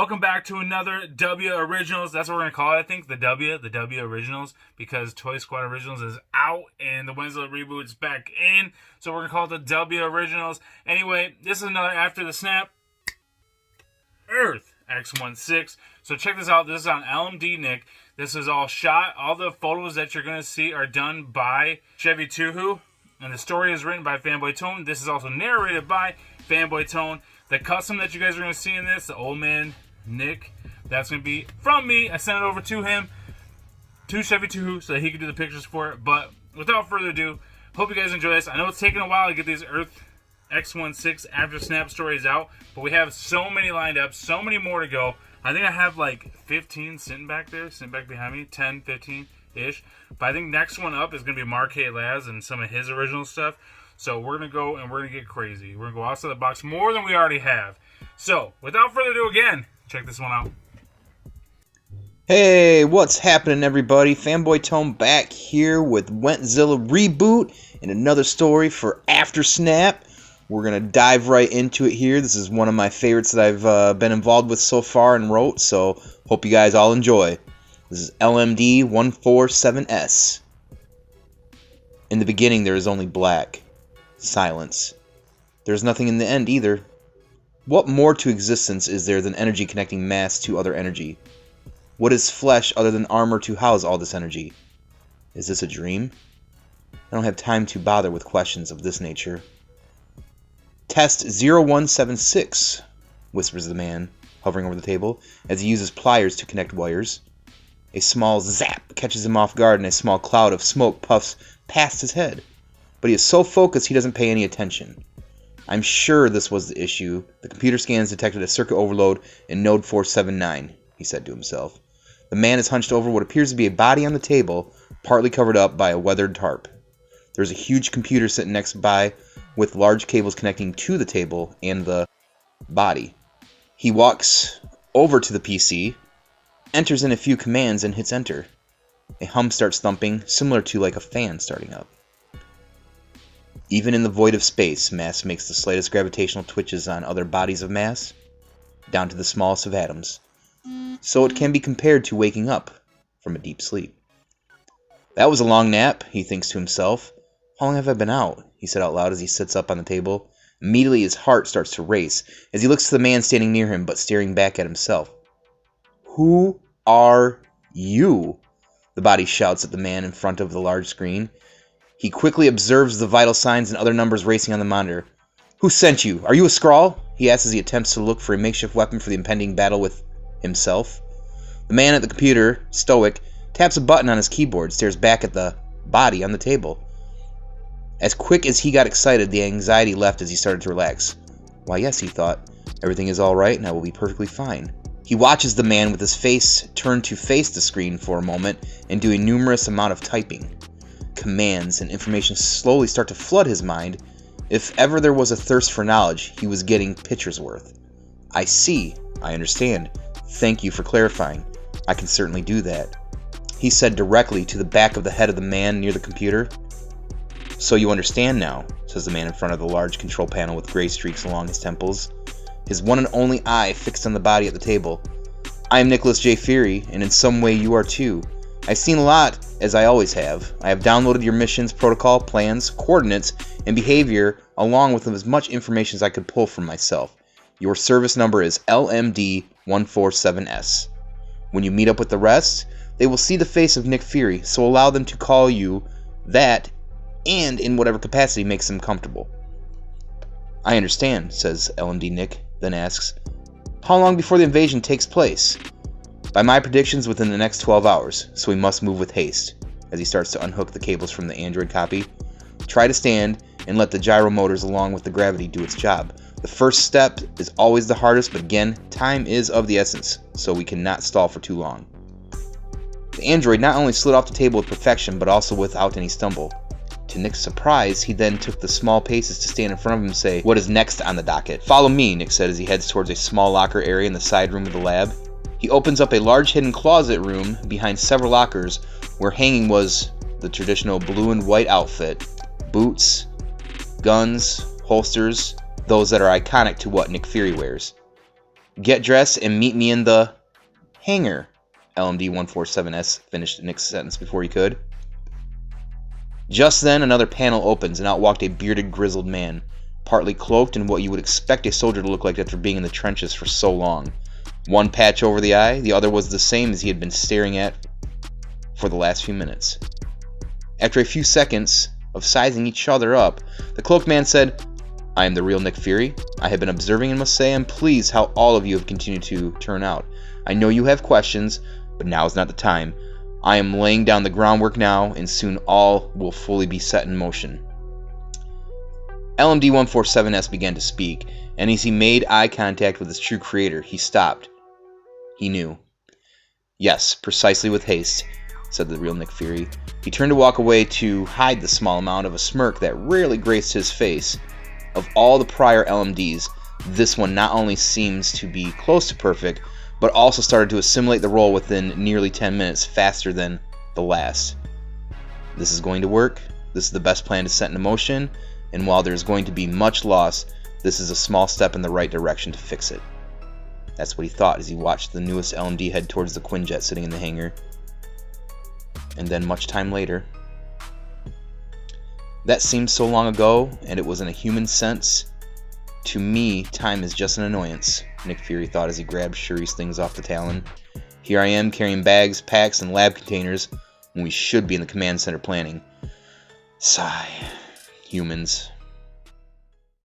Welcome back to another W Originals. That's what we're going to call it, I think. The W Originals. Because Toy Squad Originals is out and the Wednesday reboot's back in. So we're going to call it the W Originals. Anyway, this is another After the Snap Earth X16. So check this out. This is on LMD, Nick. This is all shot. All the photos that you're going to see are done by Chevy Tuhu. And the story is written by Fanboytone. This is also narrated by Fanboytone. The custom that you guys are going to see in this, the old man, Nick, that's going to be from me. I sent it over to him, to Chevy Tuhu, so that he could do the pictures for it. But without further ado, hope you guys enjoy this. I know it's taken a while to get these Earth X16 After Snap stories out, but we have so many lined up, so many more to go. I think I have like 15 sitting back behind me, 10, 15-ish. But I think next one up is going to be Markai and some of his original stuff. So we're going to go and we're going to get crazy. We're going to go outside the box more than we already have. So, without further ado again, check this one out. Hey, what's happening, everybody? Fanboytone back here with Wentzilla Reboot and another story for After Snap. We're going to dive right into it here. This is one of my favorites that I've been involved with so far and wrote, so hope you guys all enjoy. This is LMD 147S. In the beginning, there is only black. Silence. There's nothing in the end either. What more to existence is there than energy connecting mass to other energy? What is flesh other than armor to house all this energy? Is this a dream? I don't have time to bother with questions of this nature. Test 0176, whispers the man, hovering over the table, as he uses pliers to connect wires. A small zap catches him off guard and a small cloud of smoke puffs past his head. But he is so focused he doesn't pay any attention. I'm sure this was the issue. The computer scans detected a circuit overload in node 479, he said to himself. The man is hunched over what appears to be a body on the table, partly covered up by a weathered tarp. There's a huge computer sitting next by with large cables connecting to the table and the body. He walks over to the PC, enters in a few commands, and hits enter. A hum starts thumping, similar to like a fan starting up. Even in the void of space, mass makes the slightest gravitational twitches on other bodies of mass, down to the smallest of atoms. So it can be compared to waking up from a deep sleep. That was a long nap, he thinks to himself. How long have I been out? He said out loud as he sits up on the table. Immediately his heart starts to race as he looks to the man standing near him but staring back at himself. Who are you? The body shouts at the man in front of the large screen. He quickly observes the vital signs and other numbers racing on the monitor. Who sent you? Are you a Skrull? He asks as he attempts to look for a makeshift weapon for the impending battle with himself. The man at the computer, stoic, taps a button on his keyboard, stares back at the body on the table. As quick as he got excited, the anxiety left as he started to relax. Why, yes, he thought. Everything is all right and I will be perfectly fine. He watches the man with his face turned to face the screen for a moment and do a numerous amount of typing. Commands and information slowly start to flood his mind. If ever there was a thirst for knowledge, he was getting pictures worth. I see. I understand. Thank you for clarifying. I can certainly do that. He said directly to the back of the head of the man near the computer. So you understand now, says the man in front of the large control panel with gray streaks along his temples, his one and only eye fixed on the body at the table. I am Nicholas J. Fury, and in some way you are too. I've seen a lot, as I always have. I have downloaded your missions, protocol, plans, coordinates, and behavior, along with as much information as I could pull from myself. Your service number is LMD 147S. When you meet up with the rest, they will see the face of Nick Fury, so allow them to call you that, and in whatever capacity makes them comfortable. I understand, says LMD Nick, then asks, how long before the invasion takes place? By my predictions, within the next 12 hours, so we must move with haste, as he starts to unhook the cables from the Android copy. Try to stand and let the gyro motors along with the gravity do its job. The first step is always the hardest, but again, time is of the essence, so we cannot stall for too long. The android not only slid off the table with perfection, but also without any stumble. To Nick's surprise, he then took the small paces to stand in front of him and say, what is next on the docket? Follow me, Nick said as he heads towards a small locker area in the side room of the lab. He opens up a large hidden closet room behind several lockers where hanging was the traditional blue and white outfit, boots, guns, holsters, those that are iconic to what Nick Fury wears. Get dressed and meet me in the hangar. LMD 147S finished Nick's sentence before he could. Just then, another panel opens, and out walked a bearded, grizzled man, partly cloaked in what you would expect a soldier to look like after being in the trenches for so long. One patch over the eye, the other was the same as he had been staring at for the last few minutes. After a few seconds of sizing each other up, the cloaked man said, "I am the real Nick Fury. I have been observing and must say I am pleased how all of you have continued to turn out. I know you have questions, but now is not the time. I am laying down the groundwork now, and soon all will fully be set in motion." LMD 147S began to speak, and as he made eye contact with his true creator, he stopped. He knew. "Yes, precisely with haste," said the real Nick Fury. He turned to walk away to hide the small amount of a smirk that rarely graced his face. Of all the prior LMDs, this one not only seems to be close to perfect, but also started to assimilate the role within nearly 10 minutes faster than the last. This is going to work. This is the best plan to set into motion, and while there's going to be much loss, this is a small step in the right direction to fix it. That's what he thought as he watched the newest LMD head towards the Quinjet sitting in the hangar. And then much time later. That seemed so long ago, and it was in a human sense. To me, time is just an annoyance, Nick Fury thought as he grabbed Shuri's things off the Talon. Here I am carrying bags, packs, and lab containers when we should be in the command center planning. Sigh. Humans.